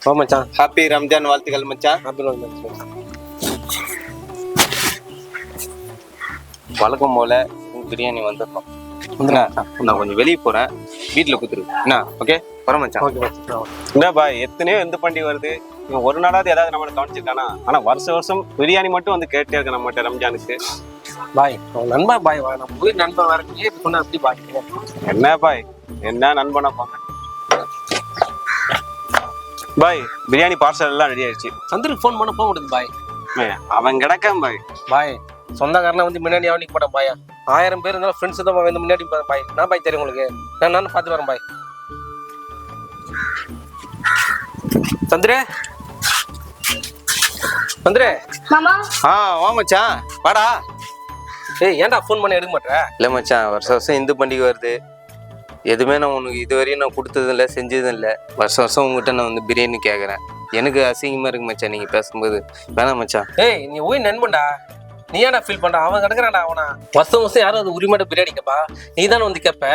ஓ மச்சான், ஹாப்பி ரம்ஜான் வாழ்த்துக்கள் மச்சான். ஹாப்பி ரம்ஜான். வழக்கம் போல பிரியாணி வந்துடணும். நான் கொஞ்சம் வெளியே போறேன், வீட்டுல குத்துரு என்ன? ஓகே வர மச்சான். ஓகே மச்சான். என்ன பாய், எத்தனையோ எந்த பண்டிகை வருது, இவன் ஒரு நாளாவது ஏதாவது நம்மளை கவனிச்சிருக்கானா? ஆனா வருஷம் பிரியாணி மட்டும் வந்து கேட்டே இருக்க நம்மகிட்ட ரம்ஜானுக்கு. பாய் அவன் நண்பன் பாய், வா நம்ம போய் நண்பன் வேற இப்படி சொன்னா எப்படி பாய்? என்ன பாய், என்ன நண்பனா போங்க பாய். பிரியாணி பார்சல் எல்லாம் ரெடி ஆயிடுச்சு. சந்திரக்கு ஃபோன் பண்ண போக முடியுது பாய். அவன் கிடக்கான் பாய். பாய் சொந்தக்காரனா வந்து முன்னாடி அவனிக்கு போட்டேன் பாயா. 1000 பேர் இருந்தாலும் ஃப்ரெண்ட்ஸ் தான் வந்து முன்னாடி பாய். நான் பாய் தெரியும் உங்களுக்கு, நான் பார்த்து வரேன் பாய். சந்திரே சந்திரே. மாமா வா மச்சான் வாடா. ஏய் ஏன்டா ஃபோன் பண்ணி எடுக்க மாட்டேற? இல்லை மச்சான், வருஷம் இந்து பண்டிகை வருது. எதுவுமே நான் உனக்கு இதுவரையும் நான் கொடுத்ததும் இல்லை, செஞ்சதும் இல்லை. வருஷம் உங்ககிட்ட நான் வந்து பிரியாணி கேட்குறேன். எனக்கு அசிங்கமாக இருக்கு மச்சான் நீங்கள் பேசும்போது. வேணாம் மச்சான். ஏய் நீ போய் நண்பன்டா, நீ ஏன்டா ஃபீல் பண்ற? அவன் கிடக்குறான்டா. அவனா வருஷம் யாரும் அது உரிமையோட பிரியாணி கேப்பா? நீ தானே வந்து கேட்ப.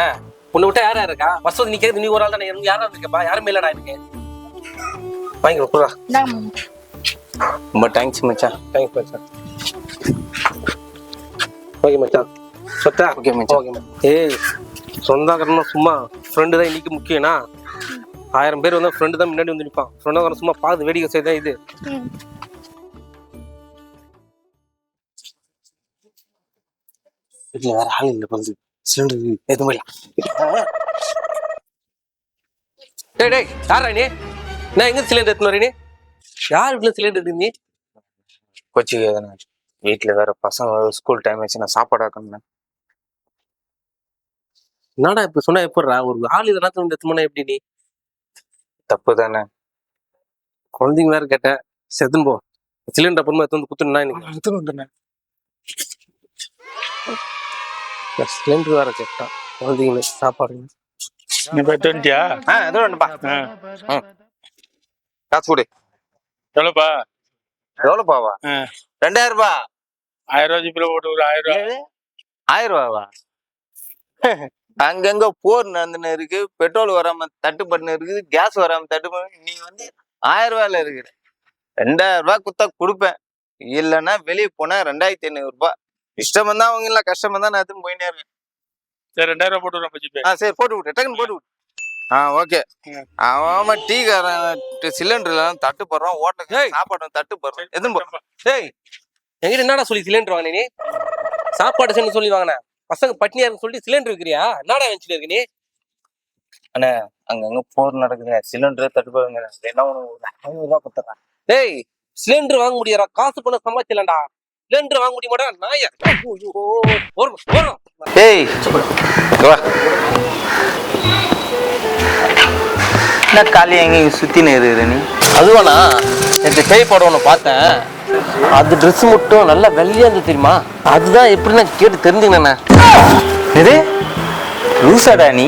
உன்னை விட்டா யாரா இருக்கா? வருஷம் நீ கேட்குது, நீ ஒரு ஆள் தானே. யாரா வந்து கேப்பா? யாருமே இல்லடா எனக்கு. வாங்கிக்கோ போடா. ரொம்ப தேங்க்ஸ் மச்சான். தேங்க்ஸ் மச்சான். ஓகே மச்சான். சொத்தா? ஓகே மச்சான். ஓகே மச்சான். ஏய் சொந்தக்காரனா சும்மா ஃப்ரெண்டு தான் இன்னைக்கு முக்கியம்னா. 1000 பேர் வந்தா ஃப்ரெண்டு தான் முன்னாடி வந்து நிற்பான். சொந்தக்காரன் சும்மா பார்த்து வேடிக்கை செய்தான் இது. வீட்டுல வேற ஆள் இல்லை, வந்து சிலிண்டர் எதுவும் இல்லை. டேய் டேய் யாரா நீ? நான் எங்க சிலிண்டர் எடுத்துன்னு வரேன்? நீ யார் வீட்டுல சிலிண்டர் எடுத்து? நீ கொச்சிக்கு எதனா வீட்டில் வேற பசங்க ஸ்கூல் டைம் ஆச்சு, நான் சாப்பாடு ஆக்கணும். என்னடா இப்ப சொன்னா எப்படிடா? ஒரு ஆள் இதெல்லாம் எடுத்துனா எப்படி? நீ தப்பு தானே. குழந்தைங்க வேற கேட்ட செத்துன்னு போ. சிலிண்டர் அப்புறமா எடுத்து வந்து குத்துனா எனக்கு எடுத்துன்னு வந்துட்டேன். சிலிண்டர் வேற கேட்டான். குழந்தைங்க சாப்பாடு நீ போயிட்டு வந்துட்டியா? எதுவும் வேணும்பா. காசு கொடு. எவ்வளோப்பா? எவ்வளோப்பாவா? 2000 ரூபாய். 1000 ரூபா ஜிப்பில் போட்டு ஒரு 1000 ரூபா. 1000 ரூபாவா? அங்கங்க போர் நடந்துன்னு இருக்கு, பெட்ரோல் வராம தட்டுப்பட்டு இருக்குது, கேஸ் வராம தட்டுப்பட்டு. நீ வந்து 1000 ரூபாயில இருக்கிற. 2000 ரூபாய் குத்தா கொடுப்பேன், இல்லைன்னா வெளியே போனா 2500 ரூபாய். இஷ்டம் வந்தா அவங்க இல்ல, கஷ்டம் வந்தா நான் எடுத்துன்னு போயினே இருக்கேன். சரி 2000 ரூபா போட்டு விடுறேன் ஜிப்பே. சரி போட்டு விட்டு, டக்குன்னு போட்டு விட்டு. ஓகே. அவன் டீ காரன் சிலிண்டர்ல தட்டு போடுறான், ஓட்ட சாப்பாடு தட்டு போடுறான். எதுவும் டேய் எங்கிட்ட என்னடா சொல்லி சிலிண்டர் வாங்கினே? நீ சாப்பாடு செஞ்சு சொல்லி வாங்கின. பசங்க பட்னியா இருக்கு சொல்லிட்டு சிலிண்டர் இருக்கிறியா? என்னடா வச்சுட்டு இருக்கு நீ? அண்ணா அங்கங்க போர் நடக்குது, சிலிண்டர் தட்டு போடுங்க. என்ன உனக்கு 500 ரூபாய் கொடுத்துறான். டேய் சிலிண்டர் வாங்க முடியாதா? காசு பண்ண சம்பாதிச்சலண்டா. சிலிண்டர் வாங்க முடிய மாட்டா நாயா? ஏய் வா. என்ன காலி எங்கேயும் சுத்தினு இருக்கிற நீ? அதுவானா நேற்று பேய் படம் ஒன்று பார்த்தேன். அது ட்ரெஸ் மட்டும் நல்லா வெள்ளையா இருந்து தெரியுமா? அதுதான் எப்படின்னா கேட்டு தெரிஞ்சுங்கண்ணா. இது லூசாடா நீ?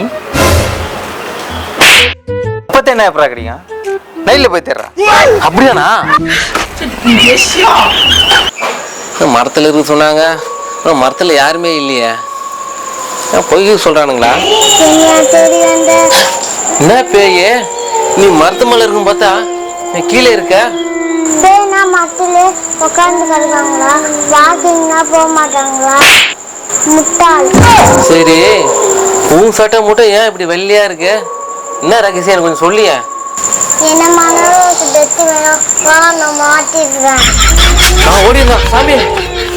இப்பத்த என்ன பாக்குறீங்க? நைட்ல போய் தேடுறா. அப்படியாண்ணா? மரத்துல இருக்கு சொன்னாங்க, மரத்துல யாருமே இல்லையே. பொய் சொல்றானுங்களா? என்ன பேயே நீ மரத்து மேல இருக்கும் பார்த்தா நீ கீழே இருக்க. மரத்துல உட்காந்து கிடக்காங்களா? வாக்கிங்னா போக மாட்டாங்களா? முட்டாள். சரி உன் சட்டை மட்டும் ஏன் இப்படி வெள்ளையா இருக்கு? என்ன ரகசியம் கொஞ்சம் சொல்லியா? என்ன மனோக்கு டெத்து வேணும், நான் மாட்டிடுறேன். ஓடிடலாம் சாமி.